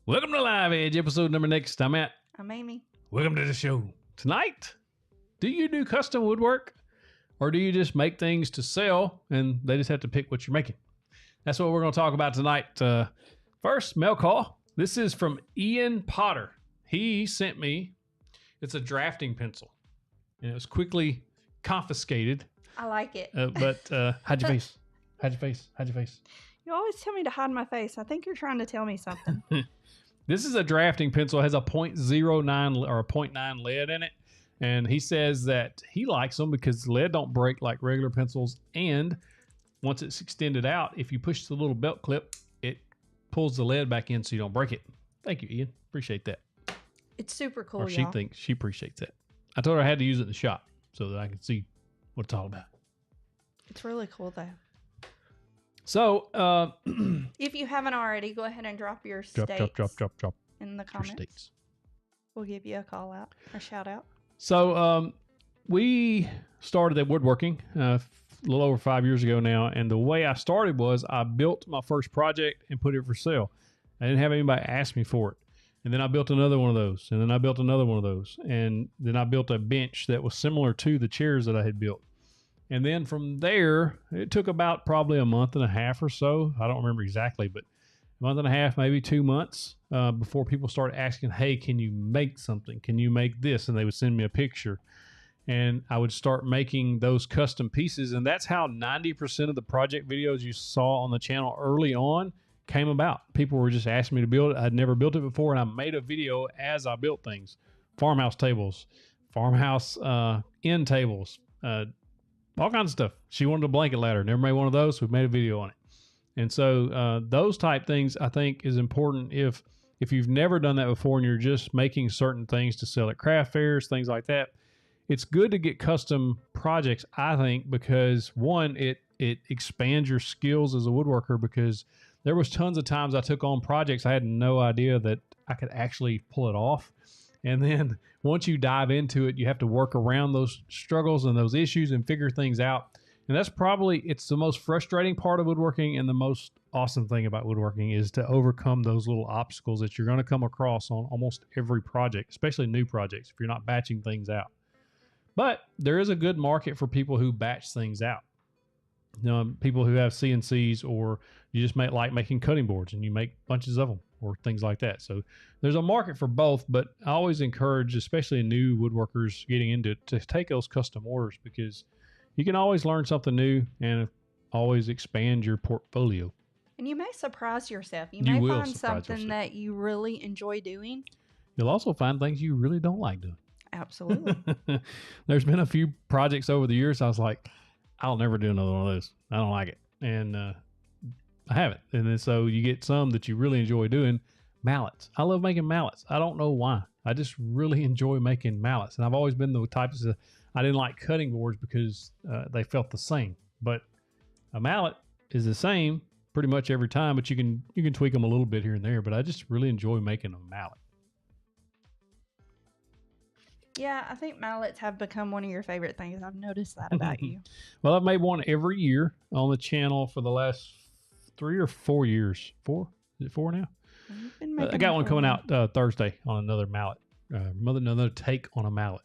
Welcome to Live Edge, episode number next. I'm Matt. I'm Amy. Welcome to the show. Tonight, do you do custom woodwork or do you just make things to sell and they just have to pick what you're making? That's what we're going to talk about tonight. First, mail call. This is from Ian Potter. He sent me, it's a drafting pencil, and it was quickly confiscated. I like it. But hide your face. Hide your face. Hide your face. You always tell me to hide my face. I think you're trying to tell me something. This is a drafting pencil. It has a 0.09 or a 0.9 lead in it. And he says that he likes them because lead don't break like regular pencils. And once it's extended out, if you push the little belt clip, it pulls the lead back in so you don't break it. Thank you, Ian. Appreciate that. It's super cool, Or she y'all. thinks she appreciates that. I told her I had to use it in the shop so that I could see what it's all about. It's really cool, though. So, If you haven't already, go ahead and drop your drop in the your comments. states. We'll give you a call out or shout out. So we started at woodworking a little over 5 years ago now, and the way I started was I built my first project and put it for sale. I didn't have anybody ask me for it. And then I built another one of those, and then I built another one of those, and then I built a bench that was similar to the chairs that I had built. And then from there, it took about probably a month and a half or so. I don't remember exactly, but a month and a half, maybe 2 months before people started asking, hey, can you make something? Can you make this? And they would send me a picture. And I would start making those custom pieces. And that's how 90% of the project videos you saw on the channel early on came about. People were just asking me to build it. I'd never built it before, and I made a video as I built things. Farmhouse tables, farmhouse end tables, all kinds of stuff. She wanted a blanket ladder. Never made one of those. So we made a video on it. And so those type things I think is important if you've never done that before and you're just making certain things to sell at craft fairs, things like that. It's good to get custom projects, I think, because one, it expands your skills as a woodworker, because there was tons of times I took on projects I had no idea that I could actually pull it off. And then once you dive into it, you have to work around those struggles and those issues and figure things out. And that's probably, it's the most frustrating part of woodworking, and the most awesome thing about woodworking is to overcome those little obstacles that you're going to come across on almost every project, especially new projects, if you're not batching things out. But there is a good market for people who batch things out. You know, people who have CNCs, or you just like making cutting boards and you make bunches of them or things like that. So there's a market for both, but I always encourage, especially new woodworkers getting into it, to take those custom orders, because you can always learn something new and always expand your portfolio. And you may surprise yourself. You You may will find surprise something yourself. that you really enjoy doing. You'll also find things you really don't like doing. Absolutely. There's been a few projects over the years I was like, I'll never do another one of those. I don't like it. And I haven't. And then so you get some that you really enjoy doing. Mallets. I love making mallets. I don't know why. I just really enjoy making mallets. And I've always been the type of, I didn't like cutting boards because they felt the same. But a mallet is the same pretty much every time, but you can tweak them a little bit here and there. But I just really enjoy making a mallet. Yeah, I think mallets have become one of your favorite things. I've noticed that about you. Well, I've made one every year on the channel for the last 3 or 4 years. 4? Is it 4 now? You've been I making got them one for a coming while. out Thursday on another mallet. Another take on a mallet.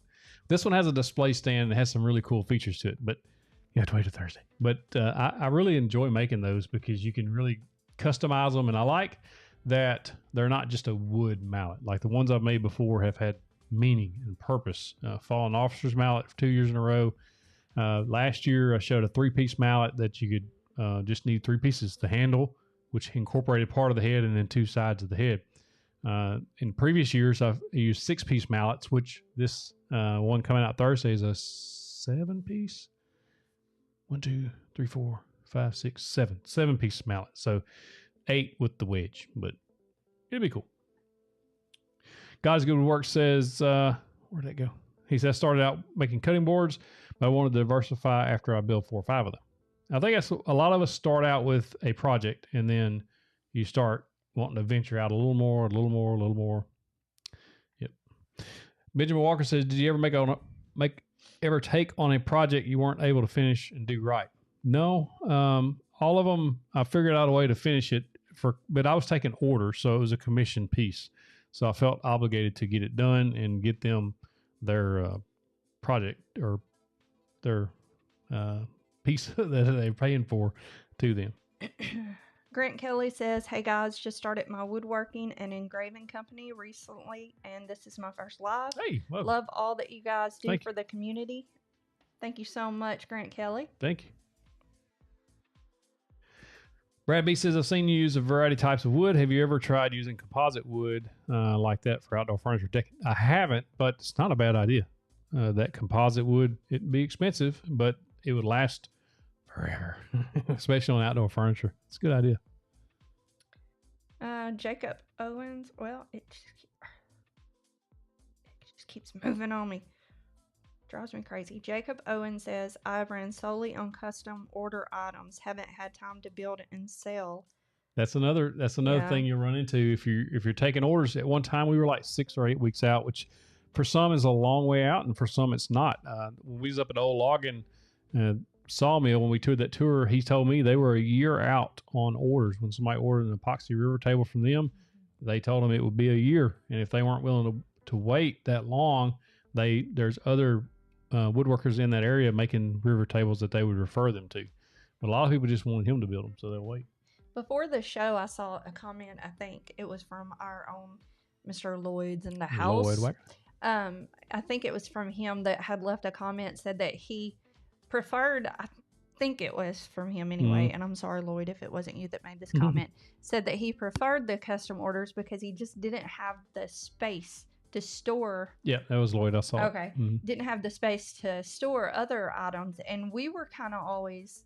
This one has a display stand and has some really cool features to it, but you have to wait till Thursday. But I really enjoy making those because you can really customize them, and I like that they're not just a wood mallet. Like the ones I've made before have had meaning and purpose. Fallen officer's mallet for 2 years in a row. Last year I showed a 3-piece mallet that you could just need 3 pieces. The handle, which incorporated part of the head, and then 2 sides of the head. In previous years I've used 6-piece mallets, which this one coming out Thursday is a 7-piece. 1, 2, 3, 4, 5, 6, 7. 7-piece mallet. So 8 with the wedge, but it'd be cool. God's Good Work says, where'd that go? He says, I started out making cutting boards, but I wanted to diversify after I built 4 or 5 of them. I think that's a lot of us start out with a project, and then you start wanting to venture out a little more, a little more, a little more. Yep. Benjamin Walker says, did you ever ever take on a project you weren't able to finish and do right? No. All of them, I figured out a way to finish it but I was taking orders, so it was a commission piece. So I felt obligated to get it done and get them their project or their piece that they're paying for to them. Grant Kelly says, "Hey guys, just started my woodworking and engraving company recently, and this is my first live. Hey, welcome. Love all that you guys do Thank for the community. Thank you so much, Grant Kelly." Thank you. Brad B says, I've seen you use a variety of types of wood. Have you ever tried using composite wood like that for outdoor furniture decking? I haven't, but it's not a bad idea. That composite wood, it'd be expensive, but it would last forever, especially on outdoor furniture. It's a good idea. Jacob Owens, well, it just keeps moving on me. Drives me crazy. Jacob Owens says, "I've ran solely on custom order items. Haven't had time to build and sell." That's another thing you'll run into if you're taking orders. At one time, we were like 6 or 8 weeks out, which for some is a long way out, and for some it's not. When we was up at Old Logging Sawmill, when we toured that tour, he told me they were a year out on orders. When somebody ordered an epoxy river table from them, they told them it would be a year, and if they weren't willing to wait that long, there's other woodworkers in that area making river tables that they would refer them to. But a lot of people just wanted him to build them, so they'll wait. Before the show, I saw a comment. I think it was from our own Mr. Lloyd's in the house. Lloyd I think it was from him that had left a comment, said that he preferred, I think it was from him anyway, and I'm sorry, Lloyd, if it wasn't you that made this comment, said that he preferred the custom orders because he just didn't have the space to store. Yeah, that was Lloyd. I saw. Okay. Didn't have the space to store other items, and we were kind of always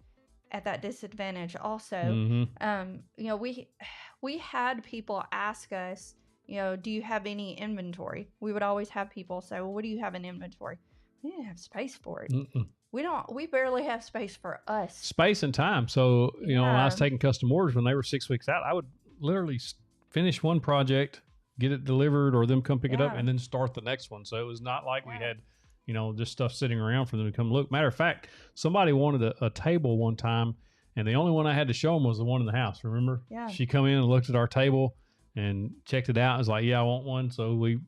at that disadvantage also. You know, we had people ask us, you know, do you have any inventory? We would always have people say, well, what do you have in inventory? We didn't have space for it. We barely have space for us. Space and time. So, you know, when I was taking custom orders when they were 6 weeks out, I would literally finish one project, get it delivered, or them come pick it up, and then start the next one. So it was not like we had, you know, just stuff sitting around for them to come look. Matter of fact, somebody wanted a table one time, and the only one I had to show them was the one in the house. Remember? Yeah. She come in and looked at our table and checked it out. And was like, yeah, I want one. So we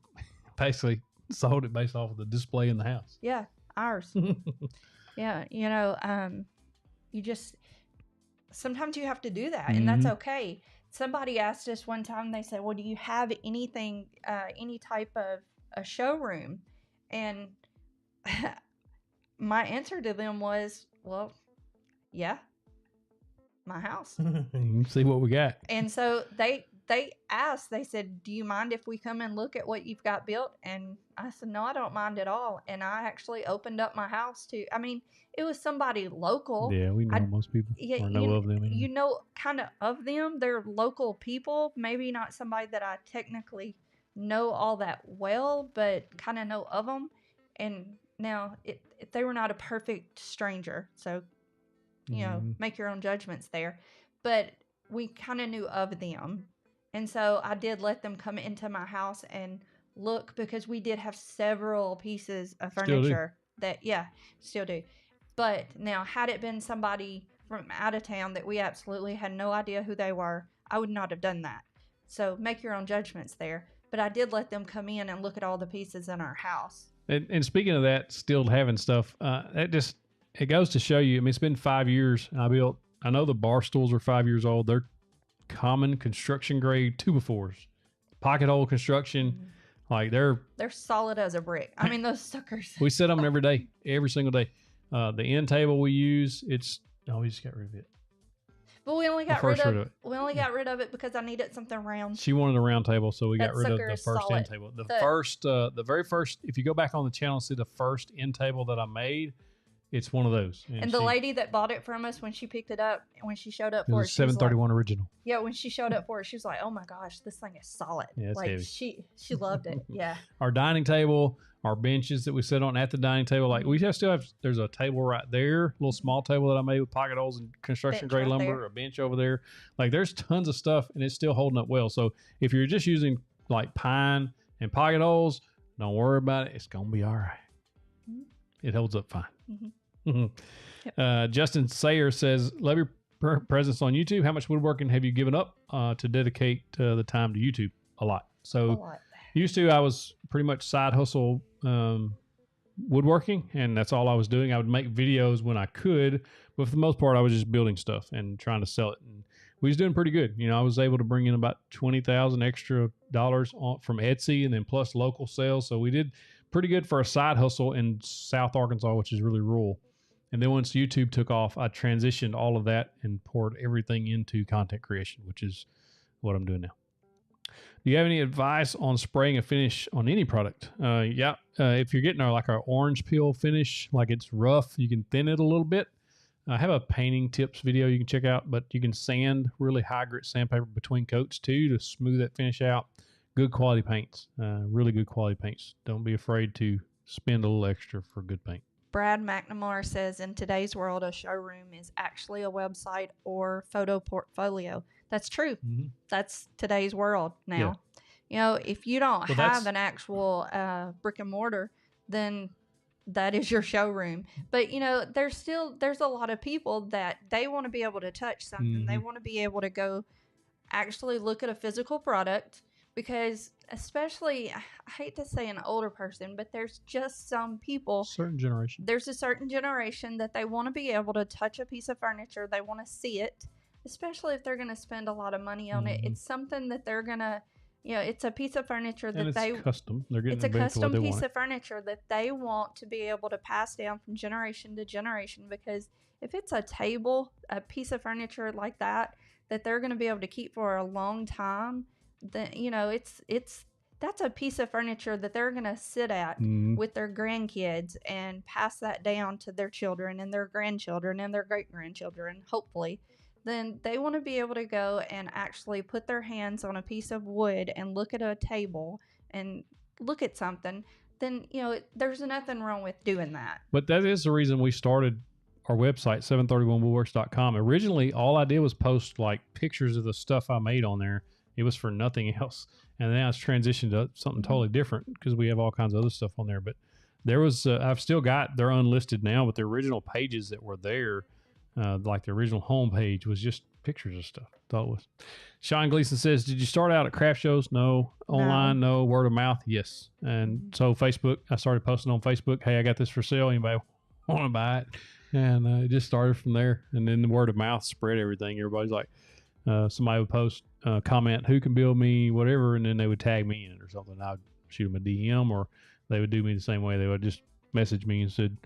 basically sold it based off of the display in the house. Yeah, ours. Yeah, you know, you just sometimes you have to do that, and that's okay. Somebody asked us one time, they said, well, do you have anything, any type of a showroom? And my answer to them was, well, yeah, my house. You can see what we got. And so they asked, they said, do you mind if we come and look at what you've got built? And I said, no, I don't mind at all. And I actually opened up my house to, I mean, it was somebody local. Yeah, we know most people. Yeah, or know of them. You know, kind of them. They're local people. Maybe not somebody that I technically know all that well, but kind of know of them. And now, they were not a perfect stranger. So, you know, make your own judgments there. But we kind of knew of them. And so I did let them come into my house and look, because we did have several pieces of furniture still do. But now, had it been somebody from out of town that we absolutely had no idea who they were, I would not have done that. So make your own judgments there. But I did let them come in and look at all the pieces in our house. And speaking of that, still having stuff, it goes to show you, I mean, it's been 5 years. I know the bar stools are 5 years old. They're common construction grade 2x4s, pocket hole construction. Like they're solid as a brick. I mean, those suckers. We set them every day, every single day. The end table we use, we just got rid of it. But we only got rid of it because I needed something round. She wanted a round table, so we got rid of the first solid. end table. The very first, if you go back on the channel and see the first end table that I made, it's one of those. And the lady that bought it from us, when she picked it up, when she showed up for it, 731 original. Yeah, when she showed up for it, she was like, "Oh my gosh, this thing is solid." Yeah, it's heavy. She loved it. Yeah. Our dining table, our benches that we sit on at the dining table, like there's a table right there, a little small table that I made with pocket holes and construction grade lumber, a bench over there. Like there's tons of stuff, and it's still holding up well. So if you're just using like pine and pocket holes, don't worry about it. It's gonna be all right. It holds up fine. Justin Sayer says, love your presence on YouTube. How much woodworking have you given up to dedicate the time to YouTube? A lot. So used to, I was pretty much side hustle woodworking, and that's all I was doing. I would make videos when I could, but for the most part, I was just building stuff and trying to sell it. And we was doing pretty good. You know, I was able to bring in about $20,000 extra from Etsy, and then plus local sales. So we did pretty good for a side hustle in South Arkansas, which is really rural. And then once YouTube took off, I transitioned all of that and poured everything into content creation, which is what I'm doing now. Do you have any advice on spraying a finish on any product? If you're getting like our orange peel finish, like it's rough, you can thin it a little bit. I have a painting tips video you can check out, but you can sand really high grit sandpaper between coats too to smooth that finish out. Good quality paints, really good quality paints. Don't be afraid to spend a little extra for good paint. Brad McNamara says, in today's world, a showroom is actually a website or photo portfolio. That's true. Mm-hmm. That's today's world now. Yeah. You know, if you don't have an actual brick and mortar, then that is your showroom. But, you know, there's a lot of people that they want to be able to touch something. Mm-hmm. They want to be able to go actually look at a physical product. Because especially, I hate to say an older person, but there's just some people. There's a certain generation that they want to be able to touch a piece of furniture. They want to see it, especially if they're going to spend a lot of money on it. It's something that they're going to, you know, it's a piece of furniture that it's custom. It's a custom piece of furniture that they want to be able to pass down from generation to generation. Because if it's a table, a piece of furniture like that they're going to be able to keep for a long time, then, you know, that's a piece of furniture that they're going to sit at with their grandkids and pass that down to their children and their grandchildren and their great-grandchildren, hopefully. Then they want to be able to go and actually put their hands on a piece of wood and look at a table and look at something. Then, you know, there's nothing wrong with doing that. But that is the reason we started our website, 731woodworks.com. Originally, all I did was post like pictures of the stuff I made on there. It was for nothing else. And then it's transitioned to something totally different because we have all kinds of other stuff on there. But there was, I've still got, they're unlisted now, but the original pages that were there, like the original homepage was just pictures of stuff. Thought it was. Sean Gleason says, did you start out at craft shows? No. Online? No. Word of mouth? Yes. And so Facebook, I started posting on Facebook, hey, I got this for sale. Anybody want to buy it? And it just started from there. And then the word of mouth spread everything. Everybody's like, somebody would post, comment, who can build me, whatever, and then they would tag me in it or something. I'd shoot them a DM, or they would do me the same way. They would just message me and said,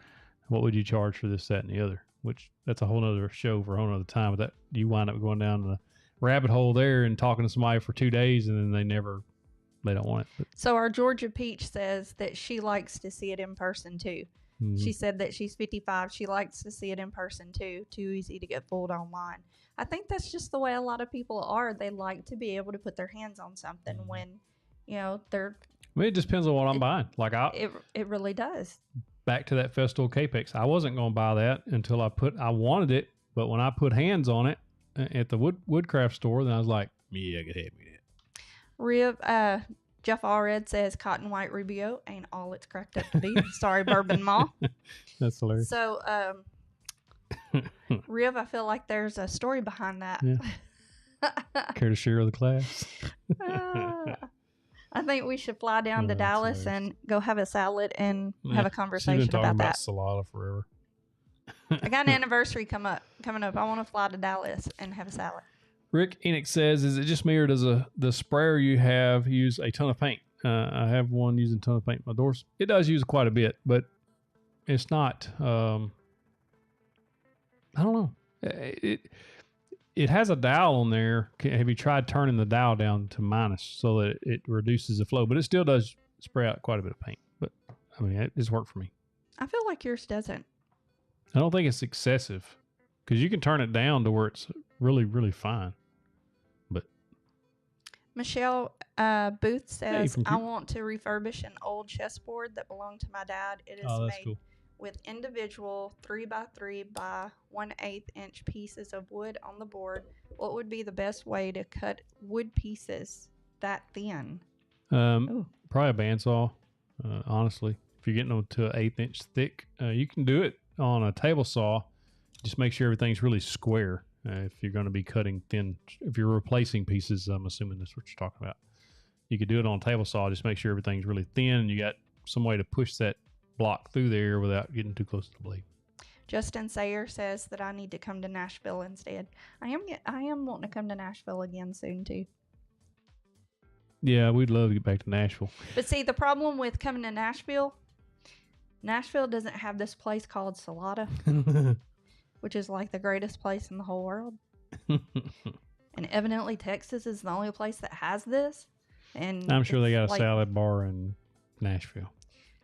what would you charge for this, that, and the other? Which that's a whole nother show for a whole nother time. But that you wind up going down the rabbit hole there and talking to somebody for 2 days, and then they don't want it. But. So our Georgia Peach says that she likes to see it in person too. Mm-hmm. She said that she's 55. She likes to see it in person too. Too easy to get fooled online. I think that's just the way a lot of people are. They like to be able to put their hands on something when, you know, they're. I mean, it just depends on what I'm buying. Like it really does. Back to that Festool Capex. I wasn't going to buy that until I wanted it, but when I put hands on it at the woodcraft store, then I was like, yeah, I could have me that. Jeff Allred says Cotton White Rubio ain't all it's cracked up to be. Sorry, Bourbon Ma. That's hilarious. So, Riv, I feel like there's a story behind that. Yeah. Care to share with the class? I think we should fly down to Dallas and go have a salad and have a conversation she's been talking about that. Salata forever. I got an anniversary coming up. I want to fly to Dallas and have a salad. Rick Enoch says, is it just me, or does the sprayer you have use a ton of paint? I have one using a ton of paint. My doors, it does use quite a bit, but it's not, I don't know. It has a dial on there. Have you tried turning the dial down to minus so that it reduces the flow? But it still does spray out quite a bit of paint. But, I mean, it's worked for me. I feel like yours doesn't. I don't think it's excessive because you can turn it down to where it's really, really fine. But Michelle Booth says, I want to refurbish an old chessboard that belonged to my dad. It is made with individual 3x3 by 1/8 inch pieces of wood on the board. What would be the best way to cut wood pieces that thin? Probably a bandsaw, honestly. If you're getting them to an 1/8 inch thick, you can do it on a table saw. Just make sure everything's really square. if you're going to be cutting thin, if you're replacing pieces, I'm assuming that's what you're talking about. You could do it on a table saw. Just make sure everything's really thin and you got some way to push that block through there without getting too close to the blade. Justin Sayer says that I need to come to Nashville instead. I am wanting to come to Nashville again soon too. Yeah, we'd love to get back to Nashville. But see, the problem with coming to Nashville doesn't have this place called Salata, which is like the greatest place in the whole world. And evidently Texas is the only place that has this. And I'm sure they got a salad bar in Nashville.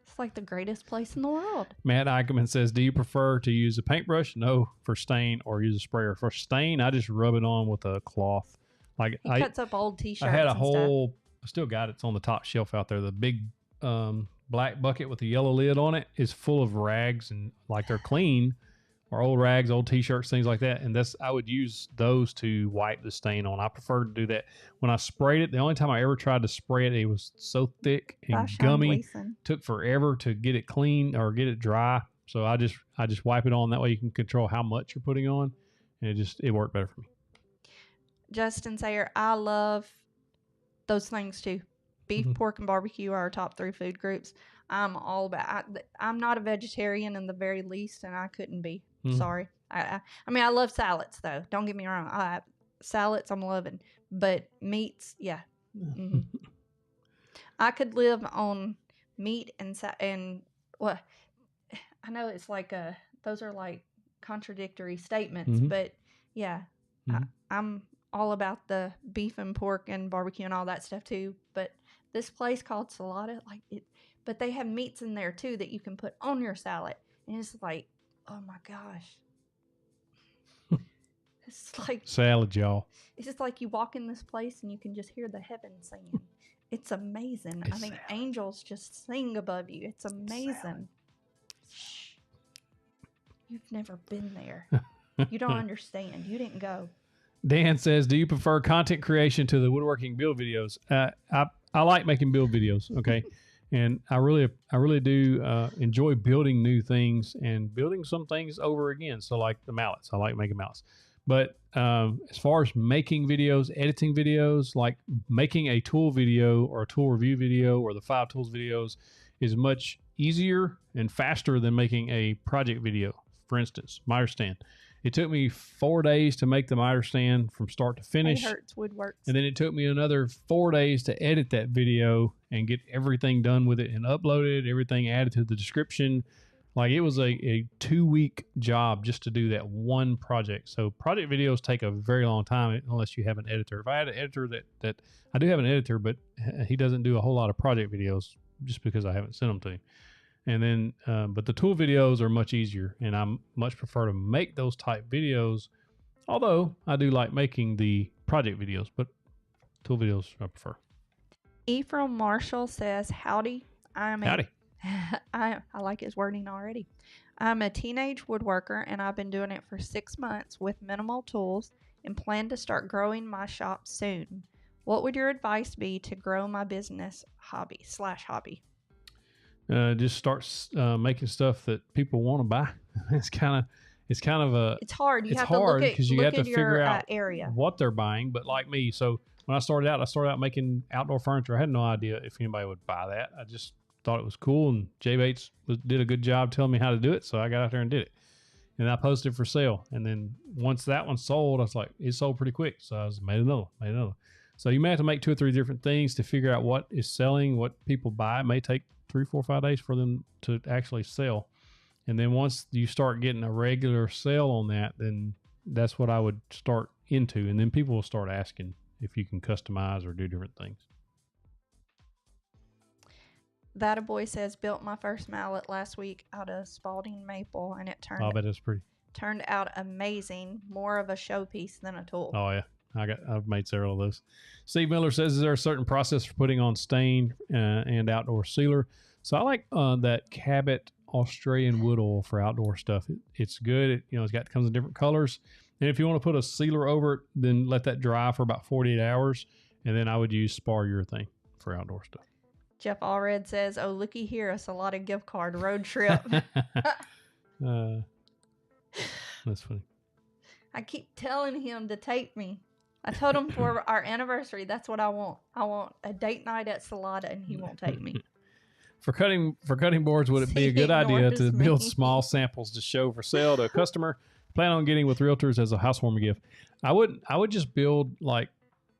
It's like the greatest place in the world. Matt Eichelman says, do you prefer to use a paintbrush? No, for stain, or use a sprayer. For stain, I just rub it on with a cloth. Like He cuts up old T-shirts. I had a and whole, stuff. I still got it. It's on the top shelf out there. The big black bucket with the yellow lid on it is full of rags, and like they're clean, or old rags, old T-shirts, things like that. And I would use those to wipe the stain on. I prefer to do that. When I sprayed it, the only time I ever tried to spray it, it was so thick and gummy. Took forever to get it clean or get it dry. So I just wipe it on. That way you can control how much you're putting on. And it worked better for me. Justin Sayer, I love those things too. Beef, pork, and barbecue are our top 3 food groups. I'm all about. I'm not a vegetarian in the very least, and I couldn't be. Sorry. I mean, I love salads though. Don't get me wrong. Salads I'm loving, but meats, yeah. I could live on meat and what? I know it's like those are like contradictory statements, but yeah, I'm all about the beef and pork and barbecue and all that stuff too. But this place called Salata, but they have meats in there too that you can put on your salad, and it's like, oh my gosh, it's like salad, y'all. It's just like you walk in this place and you can just hear the heavens singing. It's amazing. I think angels just sing above you. It's amazing. Shh. You've never been there. You don't understand. You didn't go. Dan says, do you prefer content creation to the woodworking build videos? I like making build videos, okay? And I really do enjoy building new things and building some things over again. So like the mallets, I like making mallets. But as far as making videos, editing videos, like making a tool video or a tool review video or the 5 tools videos is much easier and faster than making a project video. For instance, miter stand. It took me 4 days to make the miter stand from start to finish. Woodworks. And then it took me another 4 days to edit that video and get everything done with it and upload it, everything added to the description. Like it was a 2-week job just to do that one project. So project videos take a very long time unless you have an editor. If I had an editor that I do have an editor, but he doesn't do a whole lot of project videos just because I haven't sent them to him. And then, but the tool videos are much easier, and I much prefer to make those type videos. Although I do like making the project videos, but tool videos I prefer. Ephraim Marshall says, howdy. Howdy. I like his wording already. I'm a teenage woodworker, and I've been doing it for 6 months with minimal tools and plan to start growing my shop soon. What would your advice be to grow my business hobby? Just start making stuff that people want to buy. It's hard. You have to look at because you have to figure out area what they're buying. But like me, so when I started out making outdoor furniture. I had no idea if anybody would buy that. I just thought it was cool, and Jay Bates did a good job telling me how to do it, so I got out there and did it. And I posted it for sale. And then once that one sold, I was like, it sold pretty quick. So I made another. So you may have to make 2 or 3 different things to figure out what is selling, what people buy. It may take 3, 4, 5 days for them to actually sell. And then once you start getting a regular sale on that, then that's what I would start into. And then people will start asking if you can customize or do different things. That a boy says, built my first mallet last week out of Spalding maple, and it turned out amazing. More of a showpiece than a tool. Oh yeah, I've made several of those. Steve Miller says, is there a certain process for putting on stain and outdoor sealer? So I like that Cabot Australian wood oil for outdoor stuff. It's good. It comes in different colors. And if you want to put a sealer over it, then let that dry for about 48 hours. And then I would use spar urethane for outdoor stuff. Jeff Allred says, oh, looky here, a Salata gift card road trip. That's funny. I keep telling him to take me. I told him for our anniversary, that's what I want. I want a date night at Salata, and he won't take me. For cutting boards, would it be a good idea to build small samples to show for sale to a customer? Plan on getting with realtors as a housewarming gift. I would just build like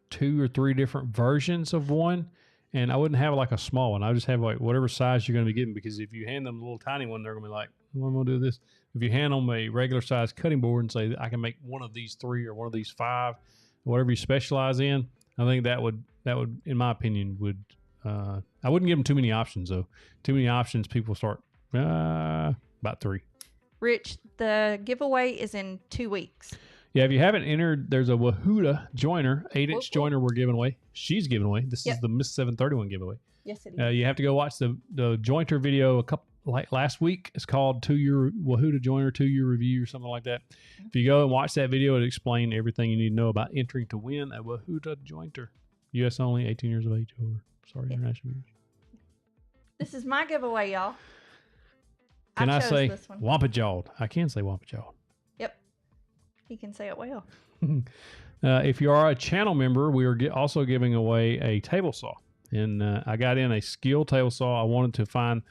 2 or 3 different versions of one, and I wouldn't have like a small one. I would just have like whatever size you're going to be getting, because if you hand them a little tiny one, they're going to be like, what am I going to do this? If you hand them a regular size cutting board and say, I can make one of these 3 or one of these 5, whatever you specialize in, I think that would, in my opinion, would, I wouldn't give them too many options though. Too many options, people start, about 3. Rich, the giveaway is in 2 weeks. Yeah, if you haven't entered, there's a Wahuda joiner, 8-inch joiner we're giving away. She's giving away. This is the Miss 731 giveaway. Yes, it is. You have to go watch the jointer video last week. It's called Wahuda Joiner 2-year review or something like that. If you go and watch that video, it'll explain everything you need to know about entering to win a Wahuda jointer. U.S. only, 18 years of age or older. Sorry, international viewers. This is my giveaway, y'all. Can I say wampajawed? I can say wampajawed. Yep. He can say it well. If you are a channel member, we are also giving away a table saw. And I got in a skill table saw. I wanted to find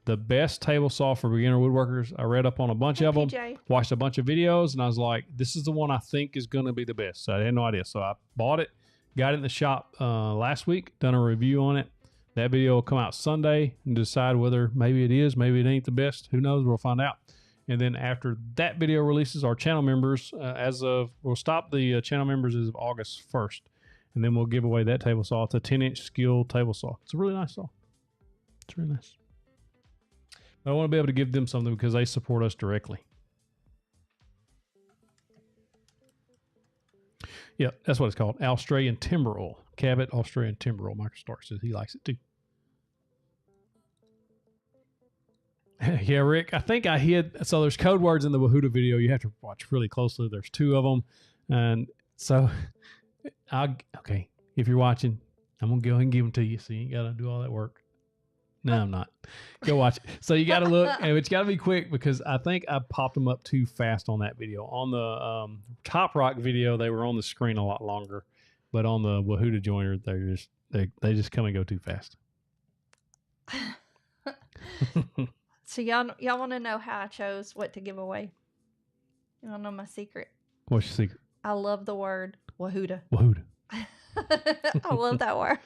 the best table saw for beginner woodworkers. I read up on a bunch of them, watched a bunch of videos, and I was like, this is the one I think is going to be the best. So I had no idea. So I bought it, got it in the shop last week, done a review on it. That video will come out Sunday and decide whether maybe it is, maybe it ain't the best. Who knows? We'll find out. And then after that video releases, our channel members, we'll stop the channel members as of August 1st. And then we'll give away that table saw. It's a 10-inch skill table saw. It's a really nice saw. It's really nice. But I want to be able to give them something because they support us directly. Yeah, that's what it's called. Australian timber oil. Cabot Australian timber oil. Michael Stark says he likes it too. Yeah, Rick, I think I hid. So there's code words in the Wahuda video. You have to watch really closely. There's 2 of them. And so, okay, if you're watching, I'm going to go ahead and give them to you so you ain't got to do all that work. No, I'm not. Go watch it. So you got to look, and it's got to be quick because I think I popped them up too fast on that video. On the Top Rock video, they were on the screen a lot longer, but on the Wahuda joiner, they just come and go too fast. So y'all want to know how I chose what to give away? You want to know my secret? What's your secret? I love the word Wahuda. Wahuda. I love that word.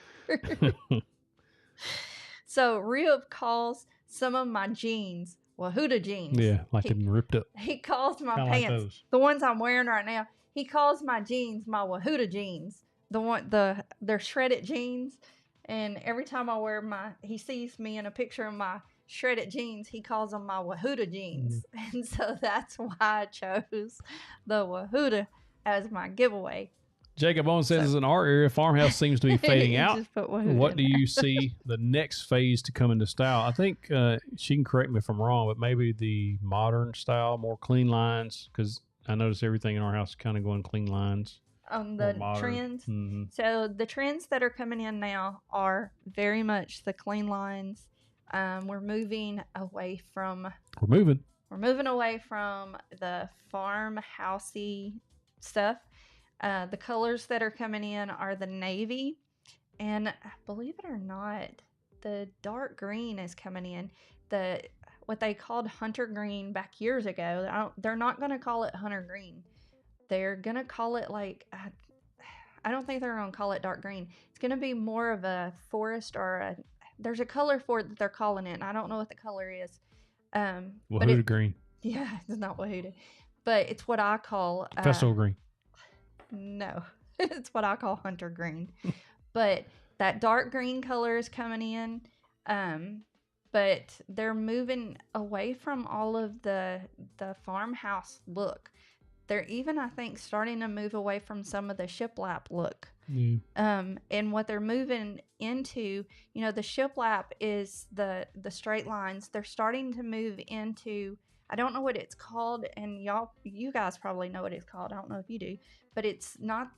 So Rib calls some of my jeans Wahuda jeans. Yeah, like they've been ripped up. He calls my Kinda pants, like the ones I'm wearing right now, he calls my jeans my Wahuda jeans. They're shredded jeans. And every time I wear he sees me in a picture of my shredded jeans, he calls them my Wahuda jeans. And so that's why I chose the Wahuda as my giveaway. Jacob Owen says, in our area, farmhouse seems to be fading out. What do you see the next phase to come into style? I think she can correct me if I'm wrong, but maybe the modern style, more clean lines, because I notice everything in our house is kind of going clean lines. On the trends. Mm-hmm. So the trends that are coming in now are very much the clean lines. We're moving away from... We're moving away from the farmhousey stuff. The colors that are coming in are the navy, and believe it or not, the dark green is coming in. What they called hunter green back years ago. They're not going to call it hunter green. They're going to call it I don't think they're going to call it dark green. It's going to be more of a forest there's a color for it that they're calling it, and I don't know what the color is. Wahuda green. Yeah, it's not Wahuda, but it's what I call Festival green. No, it's what I call hunter green. But that dark green color is coming in. But they're moving away from all of the farmhouse look. They're even, I think, starting to move away from some of the shiplap look. And what they're moving into, the shiplap is the straight lines. They're starting to move into, I don't know what it's called, and you guys probably know what it's called. I don't know if you do, but it's not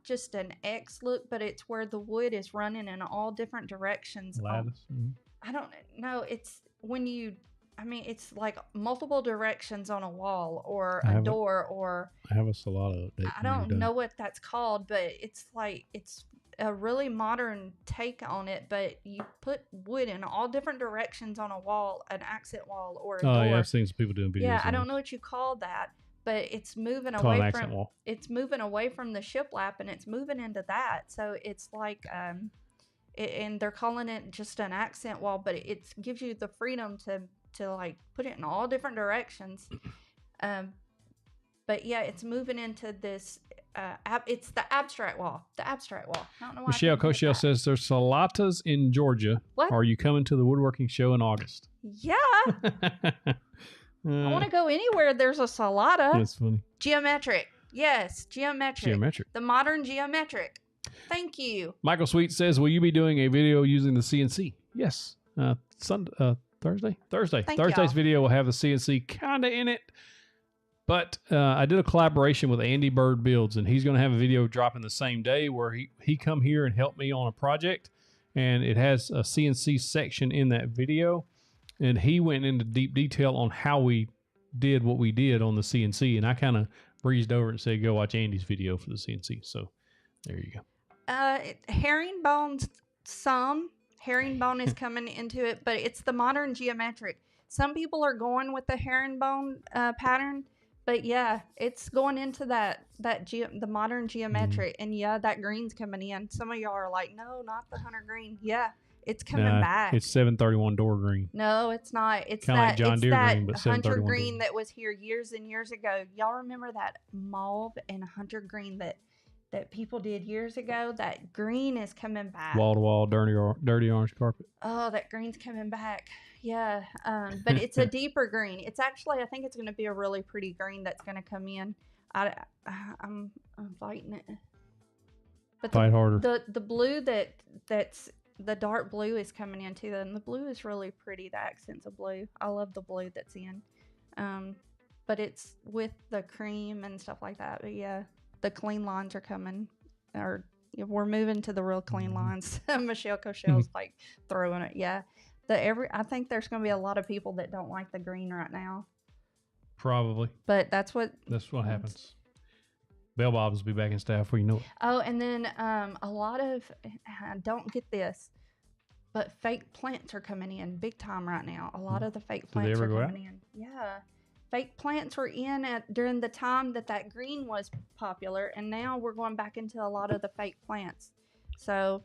just an X look, but it's where the wood is running in all different directions. Lattice. I don't know. It's when you I mean, it's like multiple directions on a wall or I a have door or I have a salata update. I don't know what that's called, but it's like it's a really modern take on it. But you put wood in all different directions on a wall, an accent wall or a door. Oh yeah, I've seen some people doing videos. Yeah, I on don't this. know what you call that, but it's moving Call an away accent from wall. it's moving away from the shiplap and it's moving into that. So it's like and they're calling it just an accent wall, but it gives you the freedom to like put it in all different directions. But yeah, it's moving into this. It's the abstract wall. The abstract wall. I don't know why. Michelle Koshel says there's salatas in Georgia. What? Are you coming to the Woodworking Show in August? Yeah. I want to go anywhere. There's a salata. That's funny. Geometric. Yes, geometric. Geometric. The modern geometric. Thank you. Michael Sweet says, will you be doing a video using the CNC? Yes. Thursday? Thursday's y'all. video will have the CNC kind of in it. But I did a collaboration with Andy Bird Builds, and he's going to have a video dropping the same day where he come here and help me on a project. And it has a CNC section in that video. And he went into deep detail on how we did what we did on the CNC. And I kind of breezed over and said, go watch Andy's video for the CNC. So there you go. Herringbone is coming into it, but it's the modern geometric. Some people are going with the herringbone pattern, but yeah, it's going into the modern geometric, and yeah, that green's coming in. Some of y'all are like, no, not the hunter green. Yeah, it's coming back. It's 731 door green. No, it's not. It's kinda that like John Deere green, but hunter 731 green door. that was here years and years ago. Y'all remember that mauve and hunter green that people did years ago? That green is coming back. Wall to wall, dirty orange carpet. Oh, that green's coming back. Yeah. But it's a deeper green. It's actually, I think it's going to be a really pretty green that's going to come in. I'm fighting it. But Fight harder. The blue that's the dark blue is coming in too. And the blue is really pretty. The accents of blue. I love the blue that's in. But it's with the cream and stuff like that. But yeah, the clean lines are coming. Or we're moving to the real clean lines. Michelle Koshel's like throwing it. Yeah. I think there's going to be a lot of people that don't like the green right now. Probably. But that's what happens. Bell Bobs will be back in staff before you know it. Oh, and then a lot of, I don't get this, but fake plants are coming in big time right now. A lot of the fake plants are coming in. Yeah. Fake plants were in during the time that green was popular, and now we're going back into a lot of the fake plants. So,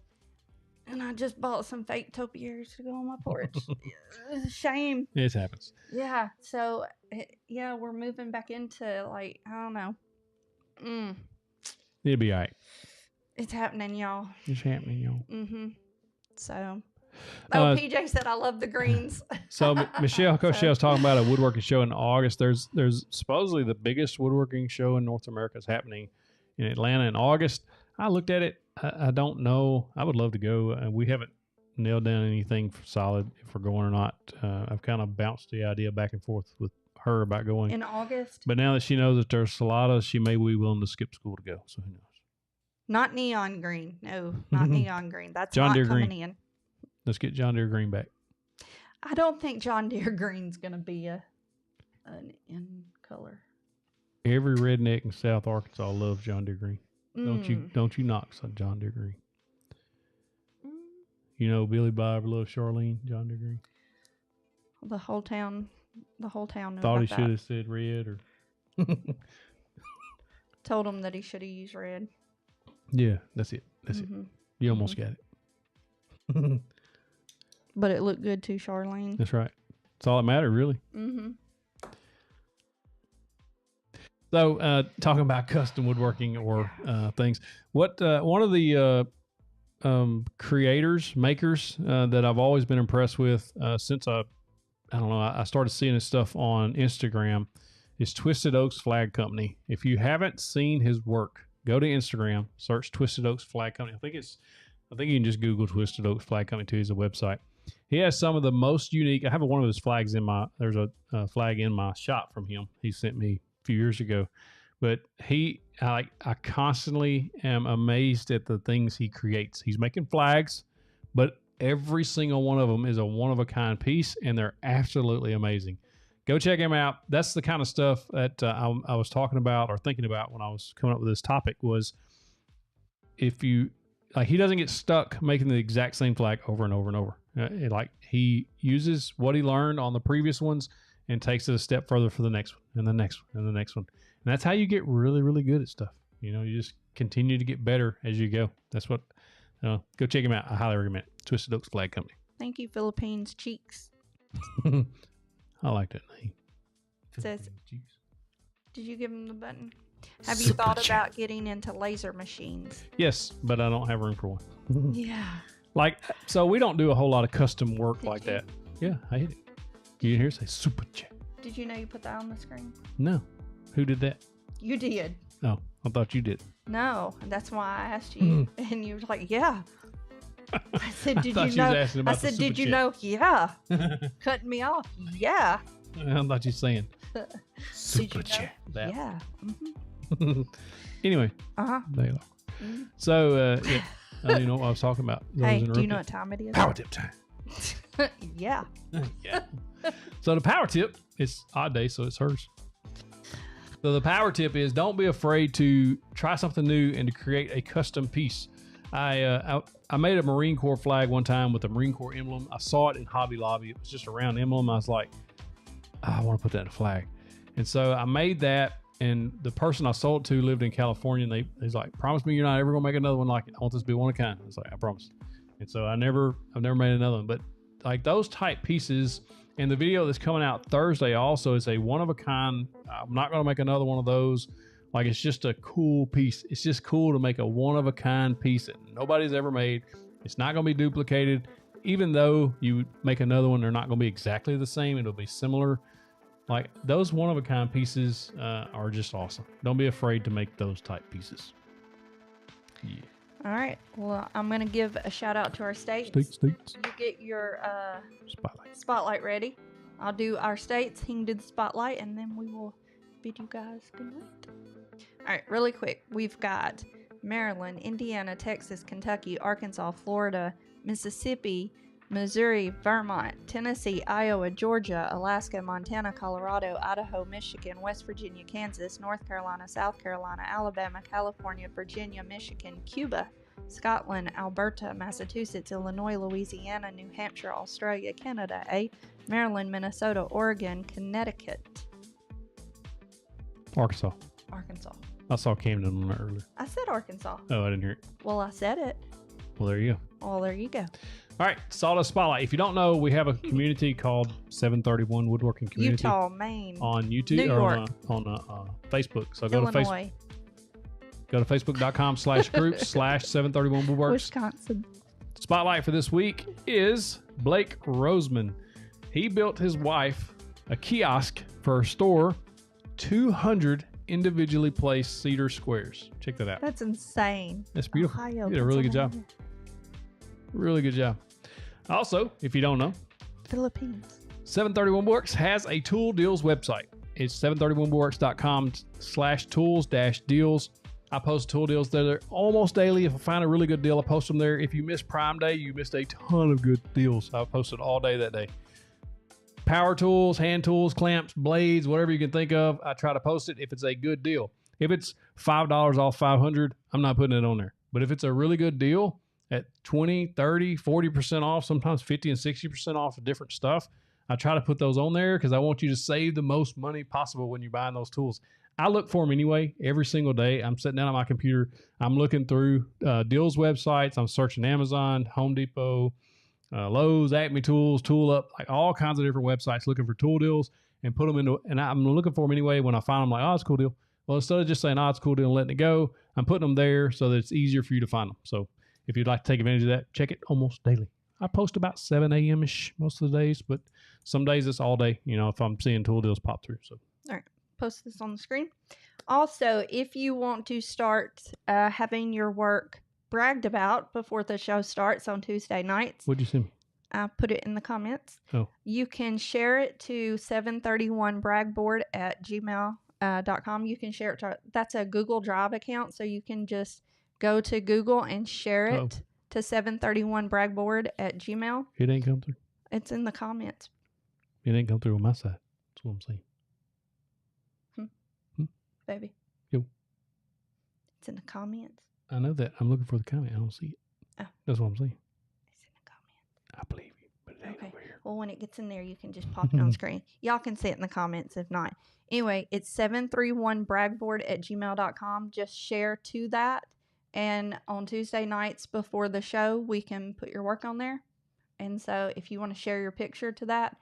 and I just bought some fake topiaries to go on my porch. Shame. It happens. Yeah. So, yeah, we're moving back into, like, I don't know. It'll be all right. It's happening, y'all. It's happening, y'all. Mm-hmm. So, PJ said I love the greens. So Michelle Koshel's talking about a woodworking show in August. There's supposedly the biggest woodworking show in North America is happening in Atlanta in August. I looked at it. I don't know. I would love to go. We haven't nailed down anything solid if we're going or not. I've kind of bounced the idea back and forth with her about going in August. But now that she knows that there's salatas, she may be willing to skip school to go. So who knows? Not neon green. No, not neon green. That's John not Deere coming green. in. Let's get John Deere green back. I don't think John Deere green's gonna be an in color. Every redneck in South Arkansas loves John Deere green. Don't you knock John Deere green. You know Billy Bob loves Charlene John Deere green. The whole town knew Thought he about should have said red or told him that he should have used red. Yeah, that's it. That's it. You almost got it. But it looked good too, Charlene. That's right. That's all that mattered, really. So, talking about custom woodworking or things, what one of the makers that I've always been impressed with since I started seeing his stuff on Instagram is Twisted Oaks Flag Company. If you haven't seen his work, go to Instagram, search Twisted Oaks Flag Company. I think you can just Google Twisted Oaks Flag Company too. He's a website. He has some of the most unique. I have one of his flags there's a flag in my shop from him. He sent me a few years ago, but I constantly am amazed at the things he creates. He's making flags, but Every single one of them is a one-of-a-kind piece, and they're absolutely amazing. Go check him out. That's the kind of stuff that I was talking about or thinking about when I was coming up with this topic was if you, like, he doesn't get stuck making the exact same flag over and over and over. Like, he uses what he learned on the previous ones and takes it a step further for the next one and the next one and the next one. And that's how you get really, really good at stuff. You know, you just continue to get better as you go. That's what, go check him out. I highly recommend it. Twisted Oaks Flag Company. Thank you, Philippines Cheeks. I like that name. Says, did you give him the button? Have you thought about getting into laser machines? Yes, but I don't have room for one. Yeah. Like, so we don't do a whole lot of custom work that. Yeah, I hit it. You didn't hear it say super chat. Did you know you put that on the screen? No. Who did that? You did. Oh, I thought you did. No, that's why I asked you. And you were like, yeah. I said, did you know? I said, did you know? Yeah. Cutting me off. Yeah. I thought you were saying super chat. Yeah. Anyway. Uh-huh. So, yeah. You know what I was talking about. Hey, do you know what time it is? Power tip time. Yeah. Yeah. So the power tip, it's odd day, so it's hers. So the power tip is don't be afraid to try something new and to create a custom piece. I made a Marine Corps flag one time with a Marine Corps emblem. I saw it in Hobby Lobby. It was just a round emblem. I was like, I want to put that in a flag. And so I made that, and the person I sold it to lived in California, and he's like, promise me you're not ever going to make another one like it. I want this to be one of a kind. I was like, I promise. And so I've never made another one. But like those type pieces, and the video that's coming out Thursday also is a one-of-a-kind. I'm not going to make another one of those. Like, it's just a cool piece. It's just cool to make a one-of-a-kind piece that nobody's ever made. It's not going to be duplicated. Even though you make another one, they're not going to be exactly the same. It'll be similar. Like, those one-of-a-kind pieces are just awesome. Don't be afraid to make those type pieces. Yeah. All right. Well, I'm going to give a shout out to our states. States. You get your Spotlight ready. I'll do our states. He can do the spotlight, and then we will bid you guys good night. All right, really quick. We've got Maryland, Indiana, Texas, Kentucky, Arkansas, Florida, Mississippi, Missouri, Vermont, Tennessee, Iowa, Georgia, Alaska, Montana, Colorado, Idaho, Michigan, West Virginia, Kansas, North Carolina, South Carolina, Alabama, California, Virginia, Michigan, Cuba, Scotland, Alberta, Massachusetts, Illinois, Louisiana, New Hampshire, Australia, Canada, Maryland, Minnesota, Oregon, Connecticut. Arkansas. I saw Camden on that earlier. I said Arkansas. Oh, I didn't hear it. Well, I said it. Well, there you go. Well, there you go. All right, Sawdust Spotlight. If you don't know, we have a community called 731 Woodworking Community. Utah, Maine. On YouTube New York. Or on Facebook. So Illinois. Go to facebook.com/groups/731 Woodworks. Wisconsin. Spotlight for this week is Blake Roseman. He built his wife a kiosk for her store, 200 individually placed cedar squares. Check that out. That's insane. That's beautiful. Ohio, you did a really good job. Really good job. Also, if you don't know, Philippines. 731 Woodworks has a tool deals website. It's 731woodworks.com/tools-deals. I post tool deals there almost daily. If I find a really good deal, I post them there. If you miss Prime Day, you missed a ton of good deals. I posted all day that day. Power tools, hand tools, clamps, blades, whatever you can think of, I try to post it if it's a good deal. If it's $5 off 500, I'm not putting it on there. But if it's a really good deal at 20, 30, 40% off, sometimes 50 and 60% off of different stuff, I try to put those on there because I want you to save the most money possible when you're buying those tools. I look for them anyway every single day. I'm sitting down on my computer. I'm looking through deals websites. I'm searching Amazon, Home Depot, Lowe's, Acme Tools, Tool Up, like all kinds of different websites looking for tool deals and put them into, and I'm looking for them anyway. When I find them, like, oh, it's a cool deal. Well, instead of just saying, oh, it's a cool deal and letting it go, I'm putting them there so that it's easier for you to find them. So if you'd like to take advantage of that, check it almost daily. I post about 7 a.m.-ish most of the days, but some days it's all day, you know, if I'm seeing tool deals pop through. So, all right, post this on the screen. Also, if you want to start having your work bragged about before the show starts on Tuesday nights. What'd you send me? I put it in the comments. Oh. You can share it to 731bragboard@gmail.com. You can share it to, that's a Google Drive account, so you can just go to Google and share it to 731bragboard@gmail. It ain't come through. It's in the comments. It ain't come through on my side. That's what I'm saying. Baby. Yo. It's in the comments. I know that. I'm looking for the comment. I don't see it. Oh. That's what I'm saying. It's in the comments. I believe you, but it ain't over here. Well, when it gets in there, you can just pop it on screen. Y'all can see it in the comments if not. Anyway, it's 731bragboard@gmail.com. Just share to that. And on Tuesday nights before the show, we can put your work on there. And so if you want to share your picture to that,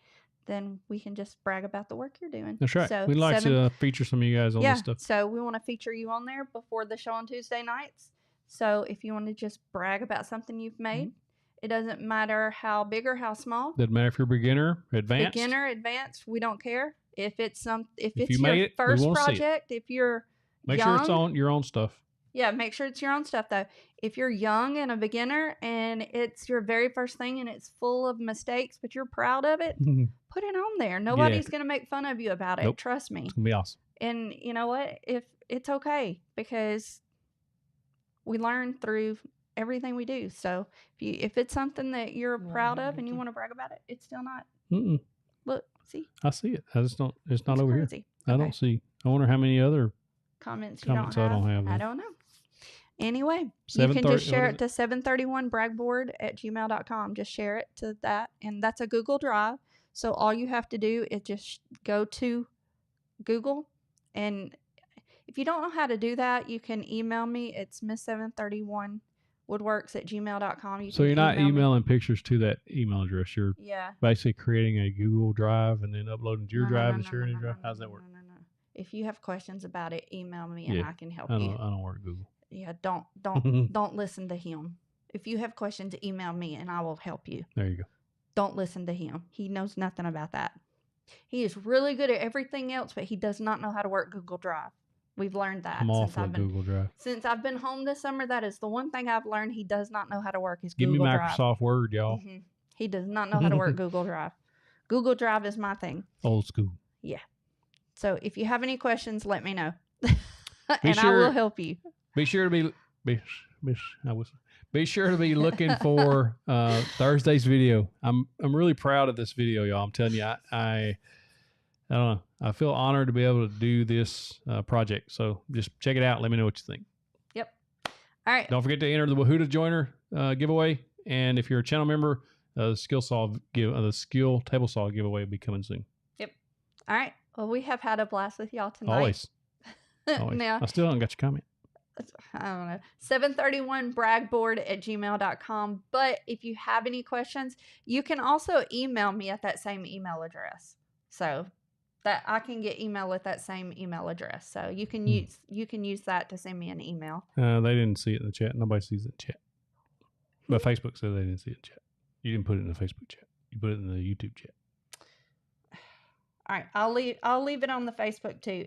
then we can just brag about the work you're doing. That's right. So We'd like to feature some of you guys on this stuff. So we want to feature you on there before the show on Tuesday nights. So if you want to just brag about something you've made, it doesn't matter how big or how small. Doesn't matter if you're beginner, advanced. Beginner, advanced, we don't care. If it's If it's you your made it, we first wanna see it. project, if you're Make young, sure it's on your own stuff. Yeah, make sure it's your own stuff though. If you're young and a beginner and it's your very first thing and it's full of mistakes, but you're proud of it, put it on there. Nobody's going to make fun of you about it. Nope. Trust me. It's going to be awesome. And you know what? If it's okay, because we learn through everything we do. So if it's something that you're proud of and you want to brag about it, it's still not. Look, see? I see it. I just don't. It's not over crazy. Here. I don't see. I wonder how many other comments I don't have. I don't know. Anyway, you can just share it to 731bragboard@gmail.com. Just share it to that. And that's a Google Drive. So all you have to do is just go to Google. And if you don't know how to do that, you can email me. It's miss731woodworks@gmail.com. So you're not emailing pictures to that email address. You're basically creating a Google Drive and then uploading to your drive and sharing your drive. How's that work? No. If you have questions about it, email me and I can help you. I don't work Google. Yeah, don't listen to him. If you have questions, email me and I will help you. There you go. Don't listen to him. He knows nothing about that. He is really good at everything else, but he does not know how to work Google Drive. We've learned that. I'm awful at Google Drive. Since I've been home this summer, that is the one thing I've learned he does not know how to work is Give Google me Drive. Microsoft Word, y'all. He does not know how to work Google Drive. Google Drive is my thing. Old school. Yeah. So if you have any questions, let me know. I will help you. Be sure to be sure to be looking for Thursday's video. I'm really proud of this video, y'all. I'm telling you, I don't know. I feel honored to be able to do this project. So just check it out. Let me know what you think. Yep. All right. Don't forget to enter the Wahoo Joiner giveaway. And if you're a channel member, the skill table saw giveaway will be coming soon. Yep. All right. Well, we have had a blast with y'all tonight. Always. Now, I still haven't got your comment. I don't know. 731bragboard@gmail.com. But if you have any questions, you can also email me at that same email address. So that I can get email at that same email address. So you can use that to send me an email. They didn't see it in the chat. Nobody sees it in the chat. But Facebook said they didn't see it in the chat. You didn't put it in the Facebook chat. You put it in the YouTube chat. All right, I'll leave it on the Facebook too.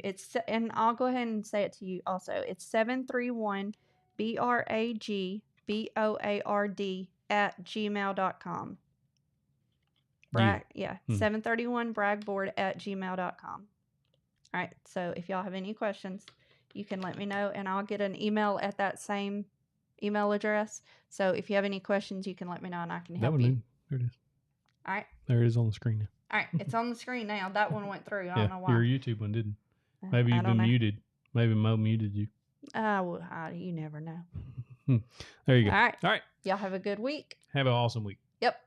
And I'll go ahead and say it to you also. It's 731bragboard@gmail.com. 731bragboard@gmail.com. All right, so if y'all have any questions, you can let me know, and I'll get an email at that same email address. So if you have any questions, you can let me know, and I can help you. There it is. All right. There it is on the screen now. All right, it's on the screen now. That one went through. I don't know why. Your YouTube one didn't. Maybe you've been muted. Maybe Mo muted you. You never know. There you go. All right. All right. Y'all have a good week. Have an awesome week. Yep.